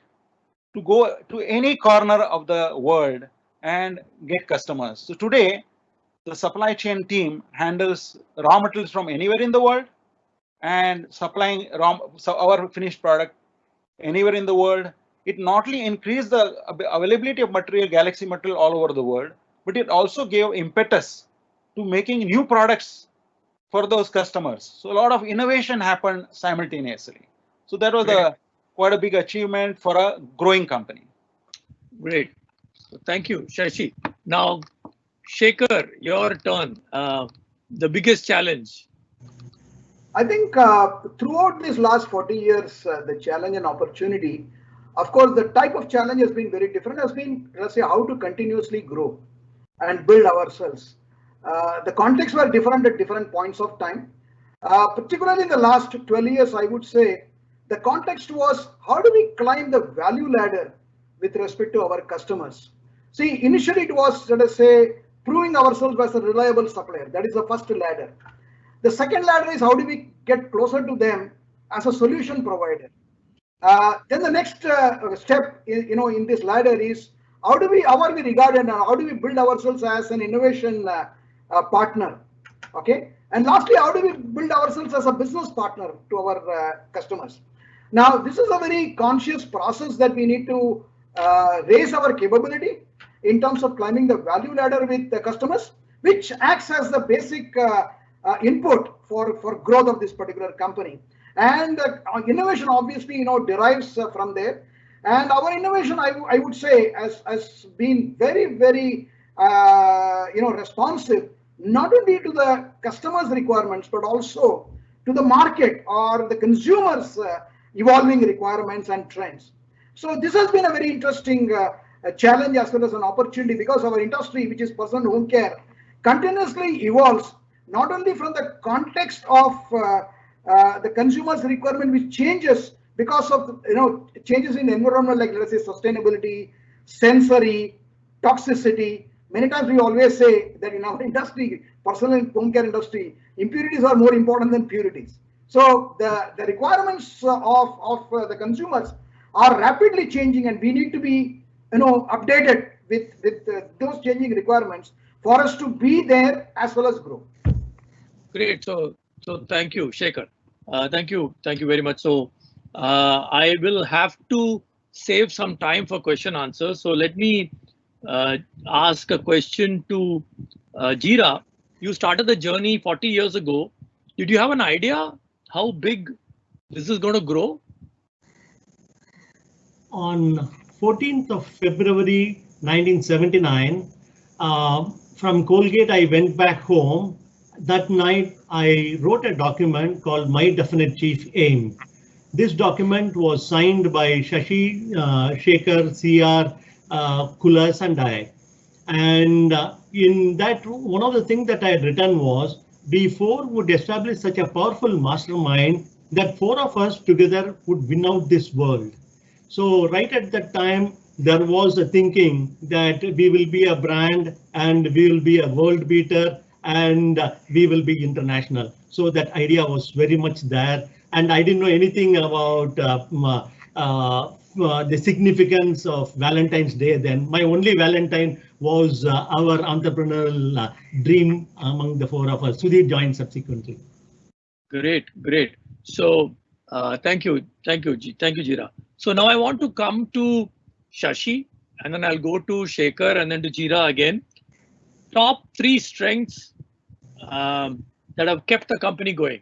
Speaker 4: to go to any corner of the world and get customers. So today, the supply chain team handles raw materials from anywhere in the world and supplying our finished product anywhere in the world. It not only increased the availability of material, Galaxy material all over the world, but it also gave impetus to making new products for those customers. So a lot of innovation happened simultaneously. So that was quite a big achievement for a growing company.
Speaker 1: Great. Thank you, Shashi. Now, Shekhar, your turn. The biggest challenge.
Speaker 2: I think throughout these last 40 years, the challenge and opportunity, of course, the type of challenge has been very different, has been, let's say, how to continuously grow and build ourselves. The contexts were different at different points of time. Particularly in the last 12 years, I would say, the context was how do we climb the value ladder with respect to our customers. See, initially it was, let us say, proving ourselves as a reliable supplier. That is the first ladder. The second ladder is how do we get closer to them as a solution provider. Then the next step, in this ladder is how are we regarded and how do we build ourselves as an innovation partner. Okay, and lastly, how do we build ourselves as a business partner to our customers. Now, this is a very conscious process that we need to raise our capability in terms of climbing the value ladder with the customers, which acts as the basic input for growth of this particular company. And innovation obviously, derives from there. And our innovation, I would say, has been very, very, responsive, not only to the customer's requirements, but also to the market or the consumers' evolving requirements and trends. So this has been a very interesting challenge as well as an opportunity, because our industry, which is personal home care, continuously evolves, not only from the context of the consumer's requirement, which changes because of changes in environment, like let's say sustainability, sensory, toxicity. Many times we always say that in our industry, personal home care industry, impurities are more important than purities. So the requirements of the consumers are rapidly changing, and we need to be updated with those changing requirements for us to be there as well as grow.
Speaker 1: Great. So thank you, Shekhar. Thank you very much. So I will have to save some time for question answers. So let me ask a question to Jira. You started the journey 40 years ago. Did you have an idea how big this is going to grow?
Speaker 3: On 14th of February 1979, from Colgate, I went back home. That night, I wrote a document called My Definite Chief Aim. This document was signed by Shashi, Shekhar, CR, Kulas, and I. And in that, one of the things that I had written was, we four would establish such a powerful mastermind that four of us together would win out this world. So right at that time, there was a thinking that we will be a brand and we will be a world beater and we will be international. So that idea was very much there. And I didn't know anything about the significance of Valentine's Day then. My only Valentine was our entrepreneurial dream among the four of us. Sudhir joined subsequently.
Speaker 1: Great. So thank you, Jira. So now I want to come to Shashi, and then I'll go to Shekhar, and then to Jira again. Top 3 strengths that have kept the company going.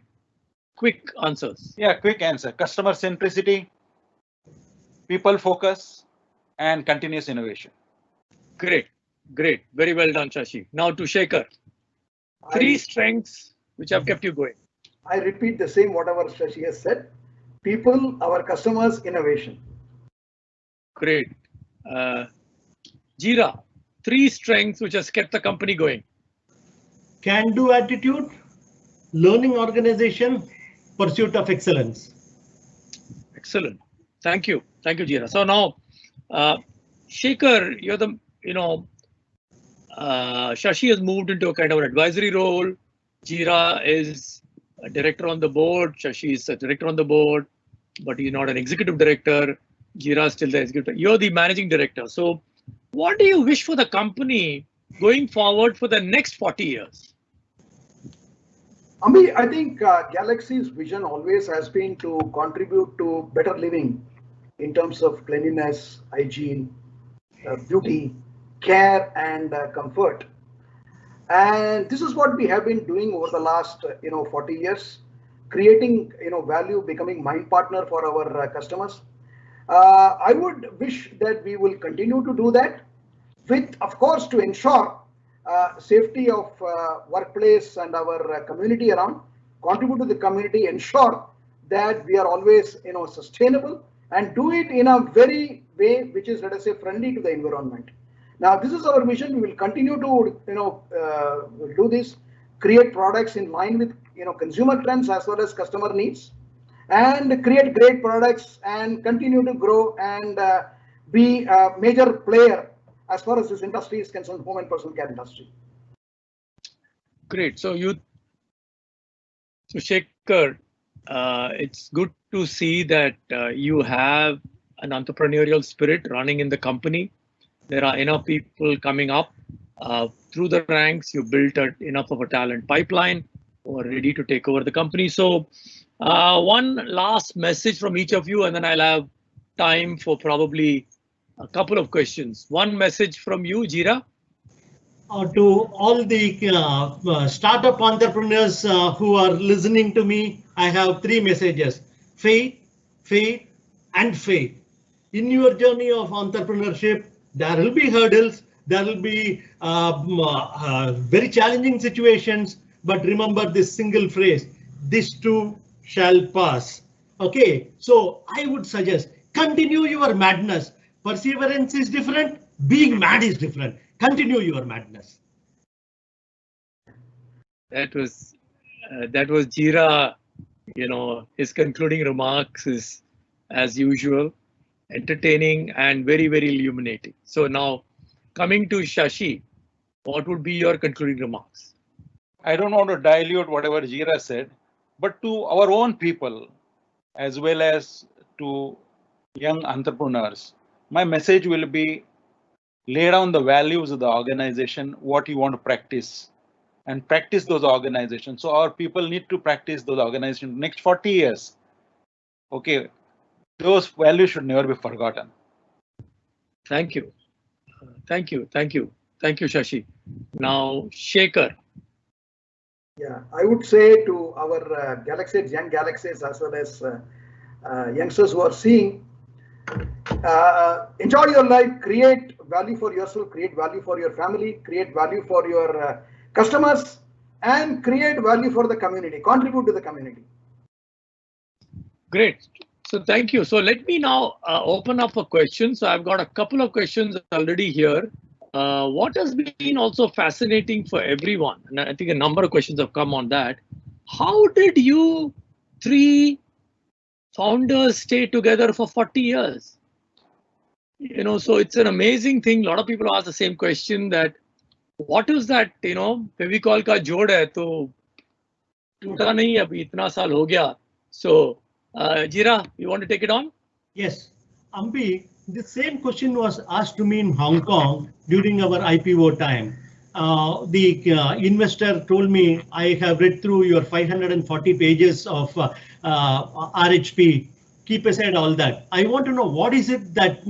Speaker 1: Quick answers.
Speaker 4: Yeah, quick answer. Customer centricity, people focus, and continuous innovation.
Speaker 1: Great. Very well done, Shashi. Now to Shekhar. 3 strengths which have kept you going.
Speaker 2: I repeat the same whatever Shashi has said. People, our customers, innovation.
Speaker 1: Great. Jira, 3 strengths which has kept the company going.
Speaker 3: Can-do attitude, learning organization, pursuit of excellence.
Speaker 1: Excellent. Thank you, Jira. So now, Shekhar, you're the, Shashi has moved into a kind of an advisory role. Jira is a director on the board. Shashi is a director on the board, but he's not an executive director. Jira is still the executive. You're the managing director. So what do you wish for the company going forward for the next 40 years?
Speaker 2: Ami, I think Galaxy's vision always has been to contribute to better living in terms of cleanliness, hygiene, beauty, care and comfort. And this is what we have been doing over the last 40 years, creating value, becoming mind partner for our customers. I would wish that we will continue to do that, with of course to ensure safety of workplace and our community around, contribute to the community, ensure that we are always sustainable, and do it in a very way which is, let us say, friendly to the environment. Now this is our vision. We will continue to do this, create products in line with consumer trends as well as customer needs, and create great products and continue to grow and be a major player as far as this industry is concerned, home and personal care industry.
Speaker 1: Great. So Shekhar, it's good to see that you have an entrepreneurial spirit running in the company. There are enough people coming up through the ranks. You built enough of a talent pipeline who are ready to take over the company. So one last message from each of you, and then I'll have time for probably a couple of questions. One message from you, Jira.
Speaker 3: To all the startup entrepreneurs who are listening to me, I have three messages: faith, faith, and faith. In your journey of entrepreneurship, there will be hurdles, there will be very challenging situations, but remember this single phrase: this too shall pass. Okay, so I would suggest continue your madness. Perseverance is different, being mad is different. Continue your madness.
Speaker 1: That was Jira. His concluding remarks is, as usual, entertaining and very, very illuminating. So now, coming to Shashi, what would be your concluding remarks?
Speaker 4: I don't want to dilute whatever Jira said, but to our own people, as well as to young entrepreneurs, my message will be: lay down the values of the organization, what you want to practice, and practice those organizations. So our people need to practice those organizations next 40 years. Okay, those values should never be forgotten.
Speaker 1: Thank you. Thank you, Shashi. Now, Shekhar.
Speaker 2: Yeah, I would say to our galaxies, young galaxies, as well as youngsters who are seeing, enjoy your life, create value for yourself, create value for your family, create value for your customers, and create value for the community, contribute to the community.
Speaker 1: Great. So thank you. So let me now open up for questions. So I've got a couple of questions already here. What has been also fascinating for everyone, and I think a number of questions have come on that. How did you three founders stay together for 40 years? So it's an amazing thing. A lot of people ask the same question, that what is that, Fevicol ka jod hai, to toota nahi, abhi itna saal ho gaya. So Jira, you want to take it on?
Speaker 3: Yes, Ambi, the same question was asked to me in Hong Kong during our IPO time. The investor told me, I have read through your 540 pages of RHP. Keep aside all that. I want to know, what is it that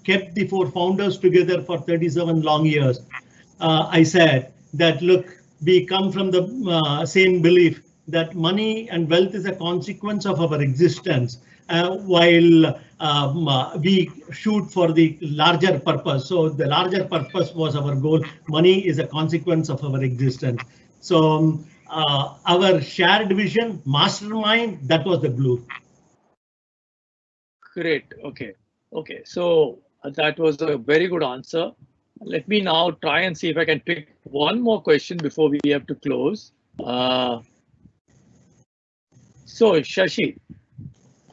Speaker 3: kept the four founders together for 37 long years? I said that, look, we come from the same belief that money and wealth is a consequence of our existence, while we shoot for the larger purpose. So the larger purpose was our goal. Money is a consequence of our existence. So our shared vision, mastermind, that was the glue.
Speaker 1: Great. Okay. So that was a very good answer. Let me now try and see if I can pick one more question before we have to close. So Shashi,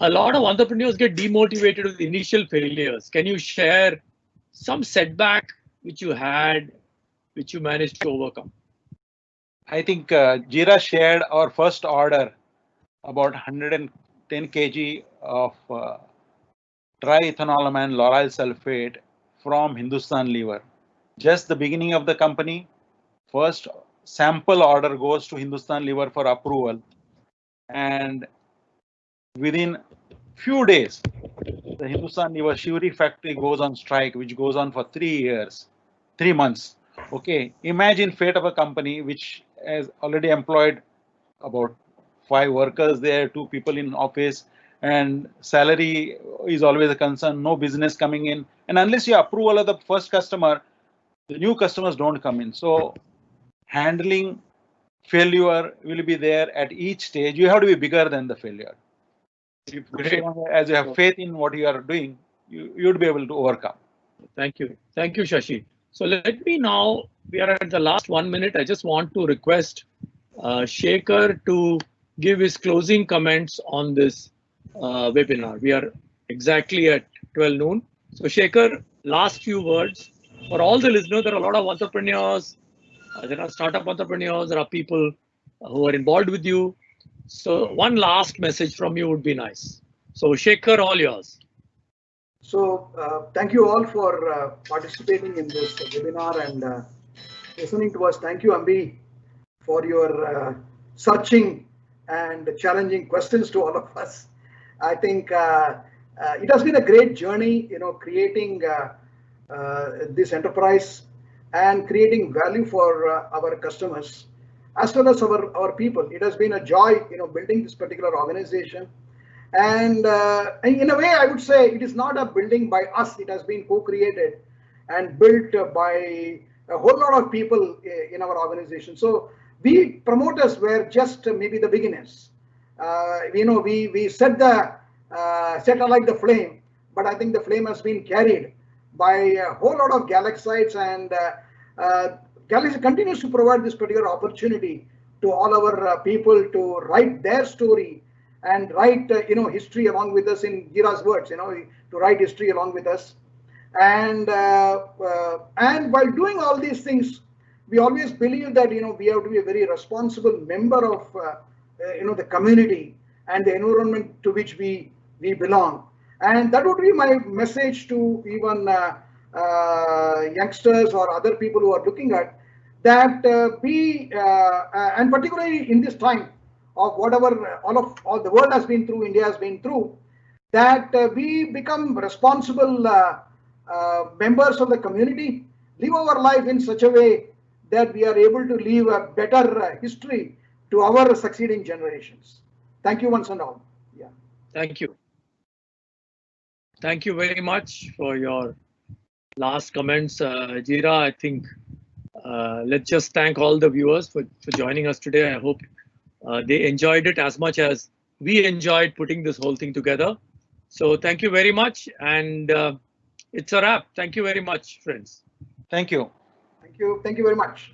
Speaker 1: a lot of entrepreneurs get demotivated with initial failures. Can you share some setback which you had, which you managed to overcome?
Speaker 4: I think Jira shared our first order, about 110 kg of triethanolamine lauryl sulfate from Hindustan Lever. Just the beginning of the company, first sample order goes to Hindustan Lever for approval, and within few days, the Hindustan Lever Shivri factory goes on strike, which goes on for 3 years. 3 months. Okay, imagine fate of a company which has already employed about 5 workers there, 2 people in office, and salary is always a concern, no business coming in. And unless you approval of the first customer, the new customers don't come in. So handling failure will be there at each stage. You have to be bigger than the failure.
Speaker 1: Great.
Speaker 4: As you have faith in what you are doing, you would be able to overcome.
Speaker 1: Thank you. Thank you, Shashi. So let me now, we are at the last 1 minute. I just want to request Shekhar to give his closing comments on this webinar. We are exactly at 12 noon. So Shekhar, last few words. For all the listeners, there are a lot of entrepreneurs, there are startup entrepreneurs, there are people who are involved with you. So one last message from you would be nice. So Shekhar, all yours.
Speaker 2: So thank you all for participating in this webinar and listening to us. Thank you, Ambi, for your searching and challenging questions to all of us. I think it has been a great journey, creating this enterprise and creating value for our customers as well as our people. It has been a joy, building this particular organization. And in a way, I would say it is not a building by us. It has been co-created and built by a whole lot of people in our organization. So we promoters were just maybe the beginners. We set alight the flame, but I think the flame has been carried by a whole lot of Galaxites, and Galaxy continues to provide this particular opportunity to all our people to write their story and write history along with us, in Gira's words, to write history along with us. And while doing all these things, we always believe that we have to be a very responsible member of the community and the environment to which we belong. And that would be my message to even youngsters or other people who are looking at that, and particularly in this time of whatever all the world has been through, India has been through, that we become responsible members of the community, live our life in such a way that we are able to leave a better history to our succeeding generations. Thank you once and all. Yeah.
Speaker 1: Thank you. Thank you very much for your last comments, Jira. I think let's just thank all the viewers for joining us today. I hope they enjoyed it as much as we enjoyed putting this whole thing together. So thank you very much, and it's a wrap. Thank you very much, friends.
Speaker 4: Thank you.
Speaker 2: Thank you. Thank you very much.